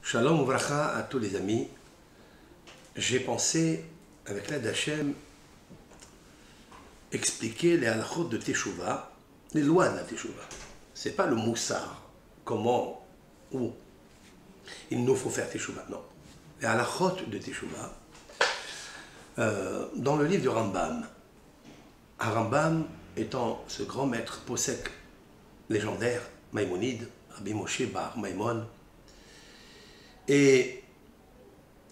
Shalom Uvracha à tous les amis. J'ai pensé, avec l'aide d'Hachem, expliquer les halachot de Teshuvah, les lois de la Teshuvah. Ce n'est pas le moussar, comment, où il nous faut faire Teshuvah, non. Les halachot de Teshuvah, dans le livre du Rambam. Rambam étant ce grand maître possèque légendaire, Maïmonide, Rabbi Moshe Bar Maïmon. Et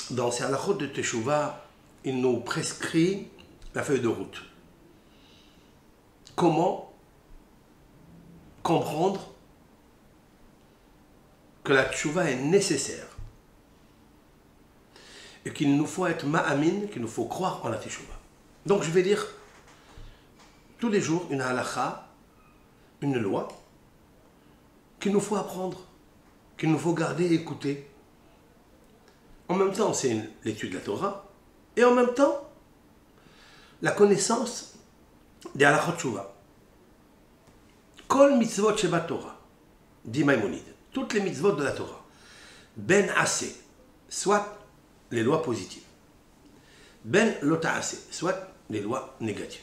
dans ces halachot de Teshuvah, il nous prescrit la feuille de route. Comment comprendre que la Teshuvah est nécessaire et qu'il nous faut être ma'amin, qu'il nous faut croire en la Teshuvah. Donc je vais lire tous les jours une halakha, une loi qu'il nous faut apprendre, qu'il nous faut garder et écouter. En même temps, c'est l'étude de la Torah, et en même temps, la connaissance des halachot Teshuvah. Kol mitzvot sheba Torah, dit Maïmonide, toutes les mitzvot de la Torah, ben assez, soit les lois positives, ben lota assez, soit les lois négatives.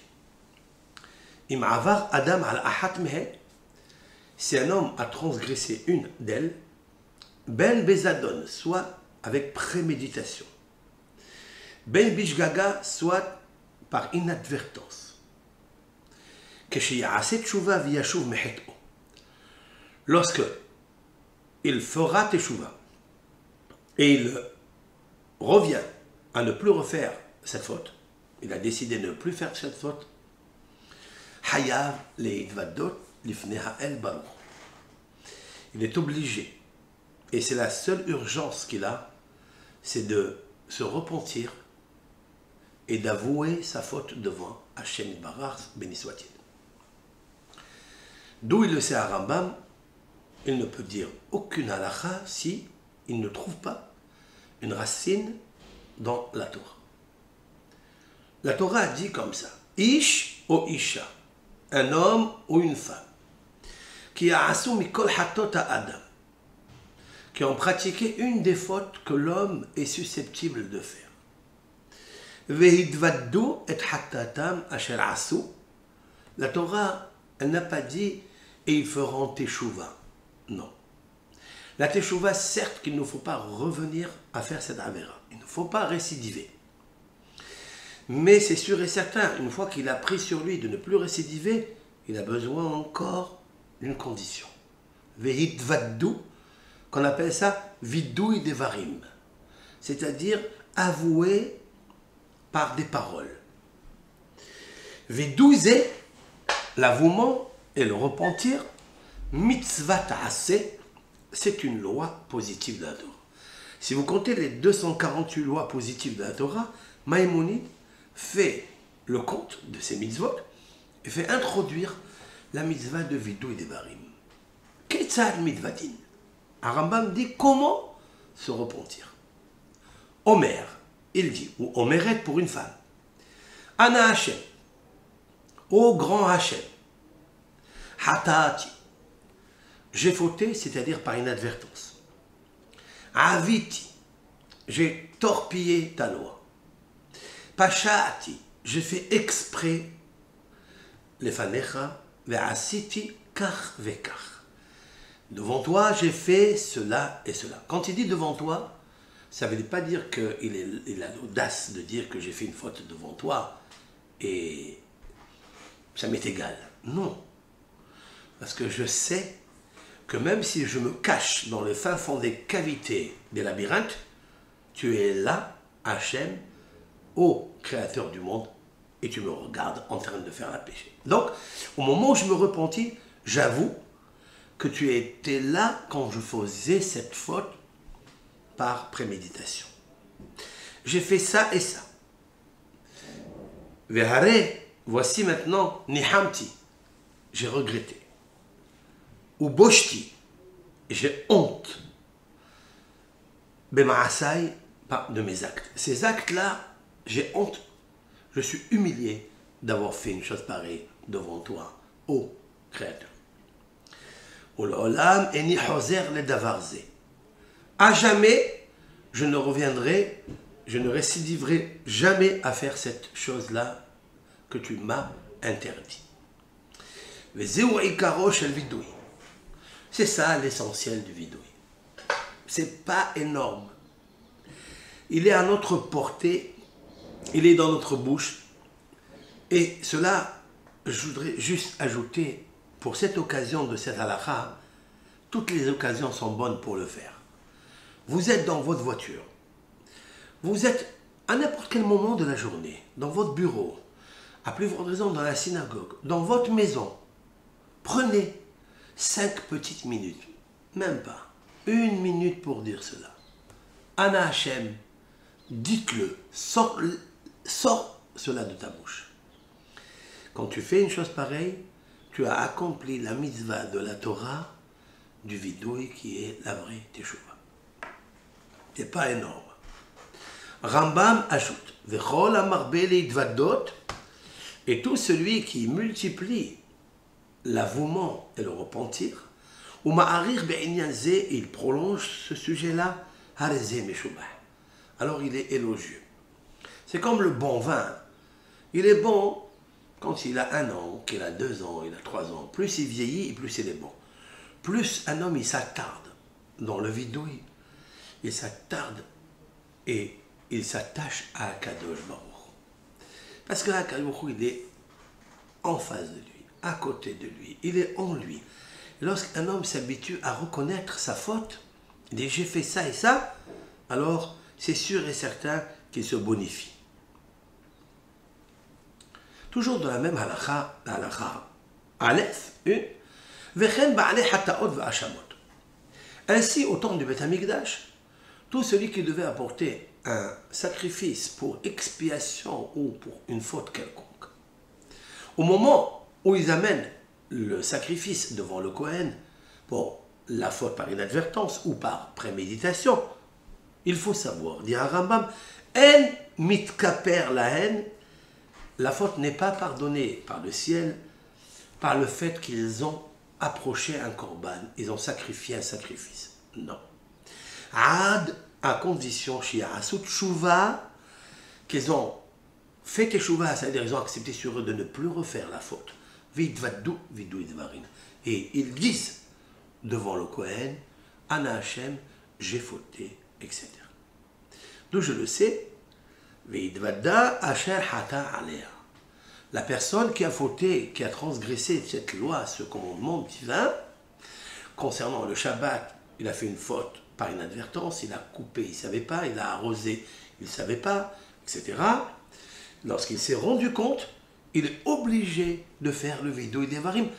Im avar adam al ahat mehen, si un homme a transgressé une d'elles, ben bezadon, soit avec préméditation, ben bishgaga, soit par inadvertance, lorsque il fera teshuva et il revient à ne plus refaire cette faute, il a décidé de ne plus faire cette faute, hayav leidvadot lifnei ha'el baruch, il est obligé, et c'est la seule urgence qu'il a, c'est de se repentir et d'avouer sa faute devant Hachem Barach, béni soit-il. D'où il le sait à Rambam, il ne peut dire aucune halakha si il ne trouve pas une racine dans la Torah. La Torah dit comme ça, Ish ou Isha, un homme ou une femme, qui a asou mikol hatot adam, qui ont pratiqué une des fautes que l'homme est susceptible de faire. Vehidvaddu et hatatam asher asu. La Torah, elle n'a pas dit et ils feront teshuva. Non. La teshuva, certes qu'il ne faut pas revenir à faire cette avéra. Il ne faut pas récidiver. Mais c'est sûr et certain, une fois qu'il a pris sur lui de ne plus récidiver, il a besoin encore d'une condition. Vehidvaddu, qu'on appelle ça vidouille devarim, c'est-à-dire avouer par des paroles. Vidouille, l'avouement et le repentir, mitzvah ta'aseh, c'est une loi positive de la Torah. Si vous comptez les 248 lois positives de la Torah, Maïmonide fait le compte de ces mitzvot et fait introduire la mitzvah de vidouille devarim. Ketzad mitzvatin. Rambam dit comment se repentir. Omer, il dit, ou Omeret pour une femme. Ana Hachem, ô grand Hachem, Hatati, j'ai fauté, c'est-à-dire par inadvertance. Aviti, j'ai torpillé ta loi. Pashati, j'ai fait exprès les fanecha, ve'asiti kach ve'kach. Devant toi, j'ai fait cela et cela. Quand il dit devant toi, ça ne veut pas dire qu'il a l'audace de dire que j'ai fait une faute devant toi et ça m'est égal. Non. Parce que je sais que même si je me cache dans le fin fond des cavités des labyrinthes, tu es là, Hachem, ô créateur du monde, et tu me regardes en train de faire un péché. Donc, au moment où je me repentis, j'avoue que tu étais là quand je faisais cette faute par préméditation. J'ai fait ça et ça. Vehare, voici maintenant, nihamti, j'ai regretté. Ou boshti, j'ai honte. Bemaasai, de mes actes. Ces actes-là, j'ai honte. Je suis humilié d'avoir fait une chose pareille devant toi, ô Créateur. À jamais, je ne reviendrai, je ne récidiverai jamais à faire cette chose-là que tu m'as interdit. C'est ça l'essentiel du vidouille. C'est pas énorme. Il est à notre portée, il est dans notre bouche. Et cela, je voudrais juste ajouter, pour cette occasion de cette halakha, toutes les occasions sont bonnes pour le faire. Vous êtes dans votre voiture. Vous êtes à n'importe quel moment de la journée, dans votre bureau, à plus forte raison dans la synagogue, dans votre maison. Prenez 5 petites minutes, même pas, 1 minute pour dire cela. Ana Hashem, dites-le, sors cela de ta bouche. Quand tu fais une chose pareille, tu as accompli la mitzvah de la Torah du vidouille qui est la vraie teshuva. C'est pas énorme. Rambam ajoute, Vechol amarbe leidvadot, et tout celui qui multiplie l'avouement et le repentir, ou ma'arir be'inyan ze, il prolonge ce sujet-là, hareze meshubah. Alors il est élogieux. C'est comme le bon vin. Il est bon quand il a 1 an, qu'il a 2 ans, il a 3 ans. Plus il vieillit, plus il est bon. Plus un homme, il s'attarde dans le vidouille, il s'attarde et il s'attache à Akadosh Baruch. Parce que Akadosh Baruch, il est en face de lui, à côté de lui, il est en lui. Lorsqu'un homme s'habitue à reconnaître sa faute, il dit j'ai fait ça et ça, alors c'est sûr et certain qu'il se bonifie. Toujours dans la même halakha, la halakha Aleph, Vechen ba'aleh hataot v'ashamot. Ainsi, au temps du Beth Amikdash, tout celui qui devait apporter un sacrifice pour expiation ou pour une faute quelconque, au moment où ils amènent le sacrifice devant le Kohen pour la faute par inadvertance ou par préméditation, il faut savoir, dit Rambam, en mitkaper la haine, la faute n'est pas pardonnée par le ciel par le fait qu'ils ont approché un korban, ils ont sacrifié un sacrifice. Non. Ad, à condition, shi'asut tshuva, qu'ils ont fait teshuva, c'est-à-dire ils ont accepté sur eux de ne plus refaire la faute. Vidvaddu, vidou idvarin. Et ils disent devant le Kohen, Ana Hashem, j'ai fauté, etc. D'où je le sais, Vidvadda asher hata alea. La personne qui a fauté, qui a transgressé cette loi, ce commandement divin, concernant le Shabbat, il a fait une faute par inadvertance, il a coupé, il ne savait pas, il a arrosé, il ne savait pas, etc. Lorsqu'il s'est rendu compte, il est obligé de faire le vidouille devarim,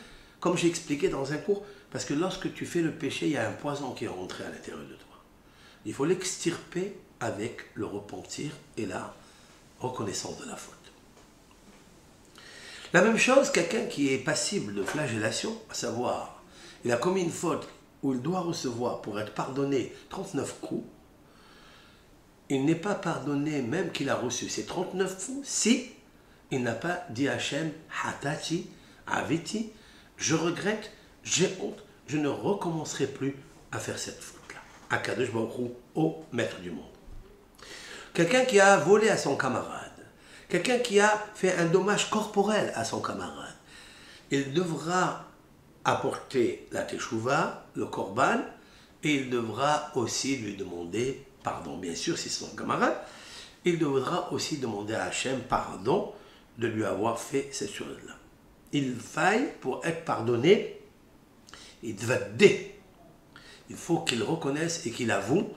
comme j'ai expliqué dans un cours, parce que lorsque tu fais le péché, il y a un poison qui est rentré à l'intérieur de toi. Il faut l'extirper avec le repentir et la reconnaissance de la faute. La même chose, quelqu'un qui est passible de flagellation, à savoir, il a commis une faute où il doit recevoir pour être pardonné 39 coups, il n'est pas pardonné même qu'il a reçu ces 39 coups si il n'a pas dit à Hachem, Hatati, Aviti, je regrette, j'ai honte, je ne recommencerai plus à faire cette faute-là. Akadosh Baruch Hu, au maître du monde. Quelqu'un qui a volé à son camarade, quelqu'un qui a fait un dommage corporel à son camarade, il devra apporter la teshuva, le korban, et il devra aussi lui demander pardon. Bien sûr, si c'est son camarade, il devra aussi demander à Hachem pardon de lui avoir fait cette chose-là. Il faille, pour être pardonné, il faut qu'il reconnaisse et qu'il avoue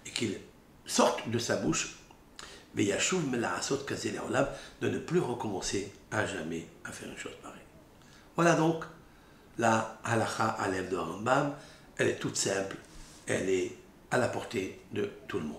et qu'il sorte de sa bouche de ne plus recommencer à jamais à faire une chose pareille. Voilà donc la halakha Aleph de Rambam. Elle est toute simple, elle est à la portée de tout le monde.